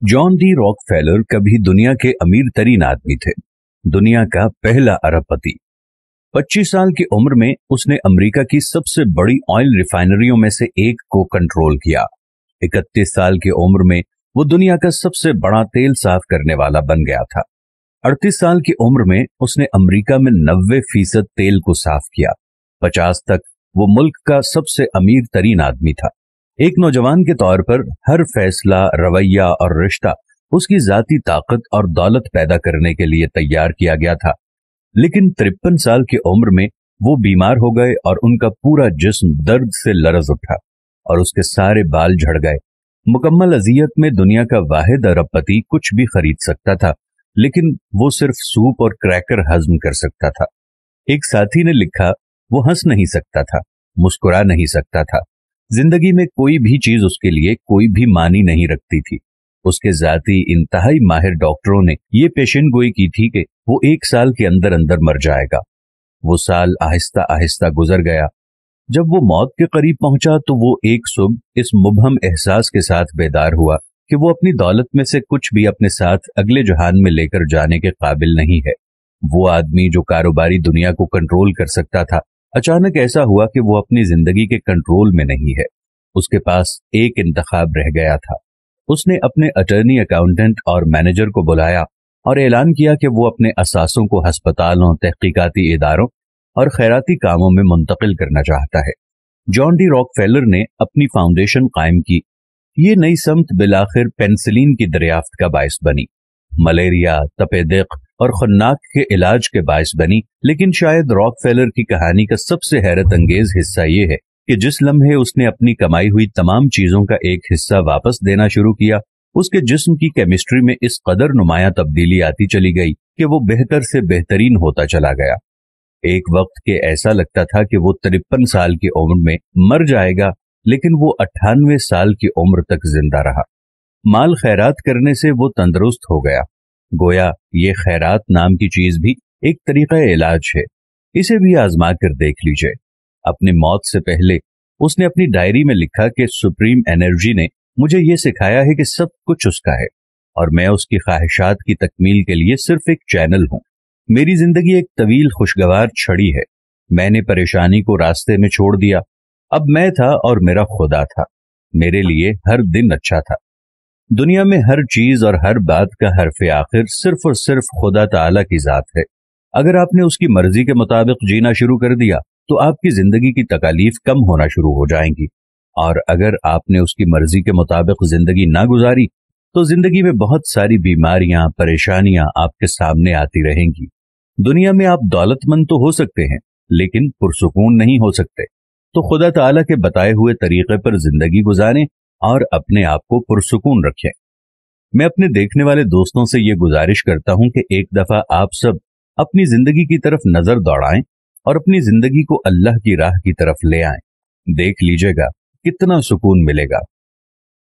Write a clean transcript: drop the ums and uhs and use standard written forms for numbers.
John D Rockefeller कभी दुनिया के अमीर तरीन आदमी थे, दुनिया का पहला अरबपति। 25 साल की उम्र में उसने अमेरिका की सबसे बड़ी ऑयल रिफाइनरियों में से एक को कंट्रोल किया। 31 साल की उम्र में वो दुनिया का सबसे बड़ा तेल साफ करने वाला बन गया था। 38 साल की उम्र में उसने अमेरिका में 90% तेल को साफ किया। 50 तक वो मुल्क का सबसे अमीर तरीन आदमी था। एक नौजवान के तौर पर हर फैसला, रवैया और रिश्ता उसकी जाती ताकत और दौलत पैदा करने के लिए तैयार किया गया था। लेकिन 53 साल की उम्र में वो बीमार हो गए और उनका पूरा जिस्म दर्द से लरज उठा और उसके सारे बाल झड़ गए। मुकम्मल अजियत में दुनिया का वाहिद अरबपति कुछ भी खरीद सकता था, लेकिन वो सिर्फ सूप और क्रैकर हजम कर सकता था। एक साथी ने लिखा, वो हंस नहीं सकता था, मुस्कुरा नहीं सकता था। जिंदगी में कोई भी चीज उसके लिए कोई भी मानी नहीं रखती थी। उसके जाती इंतहाई माहिर डॉक्टरों ने ये पेशन गोई की थी कि वो 1 साल के अंदर अंदर मर जाएगा। वो साल आहिस्ता आहिस्ता गुजर गया। जब वो मौत के करीब पहुंचा तो वो एक सुबह इस मुबहम एहसास के साथ बेदार हुआ कि वो अपनी दौलत में से कुछ भी अपने साथ अगले जहान में लेकर जाने के काबिल नहीं है। वो आदमी जो कारोबारी दुनिया को कंट्रोल कर सकता था, अचानक ऐसा हुआ कि वो अपनी जिंदगी के कंट्रोल में नहीं है। उसके पास एक इंतखाब रह गया था। उसने अपने अटर्नी, अकाउंटेंट और मैनेजर को बुलाया और ऐलान किया कि वो अपने असासों को अस्पतालों, तहकीकाती इदारों और खैराती कामों में मुंतकिल करना चाहता है। जॉन डी रॉकफेलर ने अपनी फाउंडेशन कायम की। ये नई समत बिलाखिर पेनिसिलिन की दरियाफ्त का बायस बनी, मलेरिया, तपेदिक और खन्नाक के इलाज के बायस बनी। लेकिन शायद रॉकफेलर की कहानी का सबसे हैरत अंगेज हिस्सा ये है कि जिस लम्हे उसने अपनी कमाई हुई तमाम चीजों का एक हिस्सा वापस देना शुरू किया, उसके जिस्म की केमिस्ट्री में इस कदर नुमायां तब्दीली आती चली गई कि वो बेहतर से बेहतरीन होता चला गया। एक वक्त के ऐसा लगता था कि वो 53 साल की उम्र में मर जाएगा, लेकिन वो 98 साल की उम्र तक जिंदा रहा। माल खैरात करने से वो तंदुरुस्त हो गया। गोया ये खैरात नाम की चीज भी एक तरीका इलाज है। इसे भी आजमा कर देख लीजिए। अपनी मौत से पहले उसने अपनी डायरी में लिखा कि सुप्रीम एनर्जी ने मुझे ये सिखाया है कि सब कुछ उसका है और मैं उसकी ख्वाहिशात की तकमील के लिए सिर्फ एक चैनल हूं। मेरी जिंदगी एक तवील खुशगवार छड़ी है। मैंने परेशानी को रास्ते में छोड़ दिया। अब मैं था और मेरा खुदा था। मेरे लिए हर दिन अच्छा था। दुनिया में हर चीज और हर बात का हरफ आखिर सिर्फ और सिर्फ खुदा ताला की जात है। अगर आपने उसकी मर्जी के मुताबिक जीना शुरू कर दिया तो आपकी जिंदगी की तकालीफ कम होना शुरू हो जाएंगी, और अगर आपने उसकी मर्जी के मुताबिक जिंदगी ना गुजारी तो जिंदगी में बहुत सारी बीमारियां, परेशानियां आपके सामने आती रहेंगी। दुनिया में आप दौलतमंद तो हो सकते हैं, लेकिन पुरसुकून नहीं हो सकते। तो खुदा ताला के बताए हुए तरीके पर जिंदगी गुजारें और अपने आप को पुरसुकून रखें। मैं अपने देखने वाले दोस्तों से ये गुजारिश करता हूं कि एक दफा आप सब अपनी जिंदगी की तरफ नजर दौड़ाएं और अपनी जिंदगी को अल्लाह की राह की तरफ ले आएं। देख लीजिएगा कितना सुकून मिलेगा।